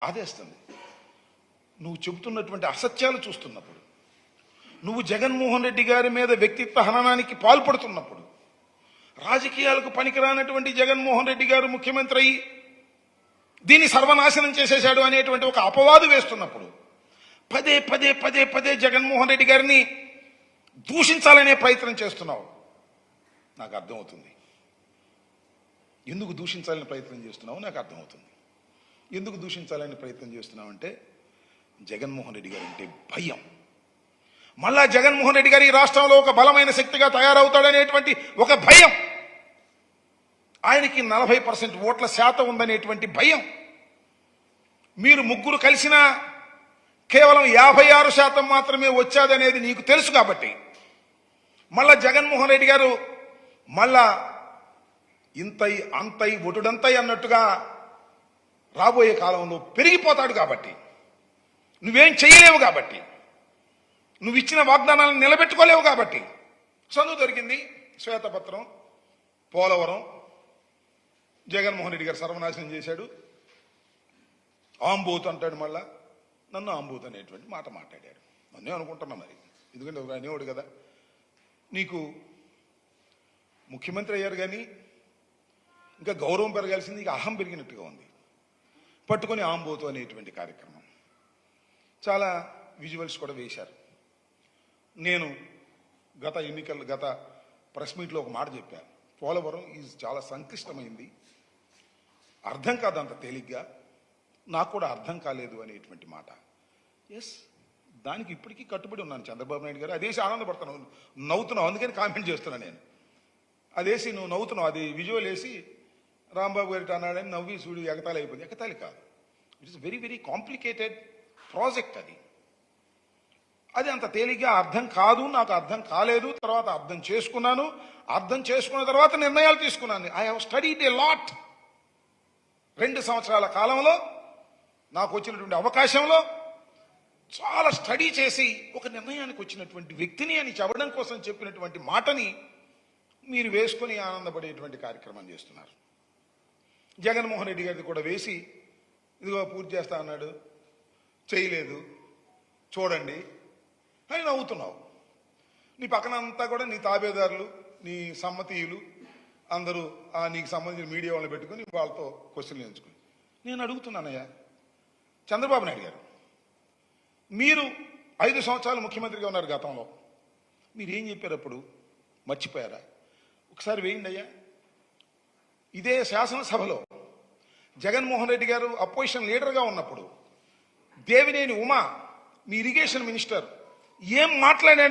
ఆదేస్తుంది. నువ్వు చెబుతున్నటువంటి అసత్యాలు చూస్తున్నప్పుడు, నువ్వు జగన్మోహన్ రెడ్డి గారి మీద వ్యక్తిత్వ హననానికి పాల్పడుతున్నప్పుడు, రాజకీయాలకు పనికిరానటువంటి జగన్మోహన్ రెడ్డి గారు ముఖ్యమంత్రి అయ్యి దీన్ని సర్వనాశనం చేసేశాడు అనేటువంటి ఒక అపవాదు వేస్తున్నప్పుడు పదే పదే పదే పదే జగన్మోహన్ రెడ్డి గారిని దూషించాలనే ప్రయత్నం చేస్తున్నావు. నాకు అర్థమవుతుంది ఎందుకు దూషించాలని ప్రయత్నం చేస్తున్నావు. నాకు అర్థమవుతుంది ఎందుకు దూషించాలని ప్రయత్నం చేస్తున్నావు అంటే జగన్మోహన్ రెడ్డి గారు అంటే భయం. మళ్ళా జగన్మోహన్ రెడ్డి గారు ఈ రాష్ట్రంలో ఒక బలమైన శక్తిగా తయారవుతాడనేటువంటి ఒక భయం, ఆయనకి 40% ఓట్ల శాతం ఉందనేటువంటి భయం. మీరు ముగ్గురు కలిసినా కేవలం 56% మాత్రమే వచ్చాదనేది నీకు తెలుసు కాబట్టి మళ్ళా జగన్మోహన్ రెడ్డి గారు మళ్ళా ఇంతై అంతై ఒటుడంతై అన్నట్టుగా రాబోయే కాలంలో పెరిగిపోతాడు. కాబట్టి నువ్వేం చేయలేవు, కాబట్టి నువ్వు ఇచ్చిన వాగ్దానాలను నిలబెట్టుకోలేవు. కాబట్టి చదువు దొరికింది, శ్వేతపత్రం, పోలవరం, జగన్మోహన్ రెడ్డి గారు సర్వనాశనం చేశాడు, ఆంబోత్ అంటాడు. మళ్ళా నన్ను ఆంబోత్ అనేటువంటి మాట మాట్లాడాడు. నన్నే అనుకుంటున్నా మరి, ఎందుకంటే ఒక అనేవాడు కదా. నీకు ముఖ్యమంత్రి అయ్యారు కానీ ఇంకా గౌరవం పెరగాల్సింది, ఇక అహం పెరిగినట్టుగా ఉంది. పట్టుకొని ఆంబోతు అనేటువంటి కార్యక్రమం చాలా విజువల్స్ కూడా వేశారు. నేను గత ప్రెస్ మీట్లో ఒక మాట చెప్పాను, పోలవరం ఈజ్ చాలా సంక్లిష్టమైంది, అర్థం కాదు అంత తేలిగ్గా, నాకు కూడా అర్థం కాలేదు అనేటువంటి మాట. ఎస్, దానికి ఇప్పటికీ కట్టుబడి ఉన్నాను. చంద్రబాబు నాయుడు గారు అదేసి ఆనందపడుతున్నావు, నవ్వుతున్నావు, అందుకని కామెంట్ చేస్తున్నాను నేను. అదేసి నువ్వు నవ్వుతున్నావు, అది విజువల్ వేసి రాంబాబు గారికి అన్నాడని నవ్వి చూడు ఎగతాళి అయిపోయింది. ఎగతాళి కాదు, it is very very complicated project. అది అంత తేలిగ్గా అర్థం కాదు, నాకు అర్థం కాలేదు. తర్వాత అర్థం చేసుకున్నాను, అర్థం చేసుకున్న తర్వాత నిర్ణయాలు తీసుకున్నాను. I have studied a lot. 2 సంవత్సరాల కాలంలో నాకు వచ్చినటువంటి అవకాశంలో చాలా స్టడీ చేసి ఒక నిర్ణయానికి వచ్చినటువంటి వ్యక్తిని అని చెప్పడం కోసం చెప్పినటువంటి మాటని మీరు వేసుకొని ఆనందపడేటువంటి కార్యక్రమం చేస్తున్నారు. జగన్మోహన్ రెడ్డి గారిది కూడా వేసి ఇదిగో పూర్తి చేస్తా అన్నాడు, చేయలేదు, చూడండి అని నవ్వుతున్నావు. నీ పక్కన అంతా కూడా నీ తాబేదారులు, నీ సమ్మతీయులు అందరూ నీకు సంబంధించిన మీడియా వాళ్ళని పెట్టుకుని వాళ్ళతో క్వశ్చన్లు ఎంచుకుని. నేను అడుగుతున్నానయ్యా, చంద్రబాబు నాయుడు గారు మీరు 5 సంవత్సరాలు ముఖ్యమంత్రిగా ఉన్నారు. గతంలో మీరు ఏం చెప్పారు అప్పుడు? మర్చిపోయారా? ఒకసారి వేయండి అయ్యా. ఇదే శాసనసభలో జగన్మోహన్ రెడ్డి గారు అపోజిషన్ లీడర్గా ఉన్నప్పుడు దేవినేని ఉమా, మీ ఇరిగేషన్ మినిస్టర్, ఏం మాట్లాడాడో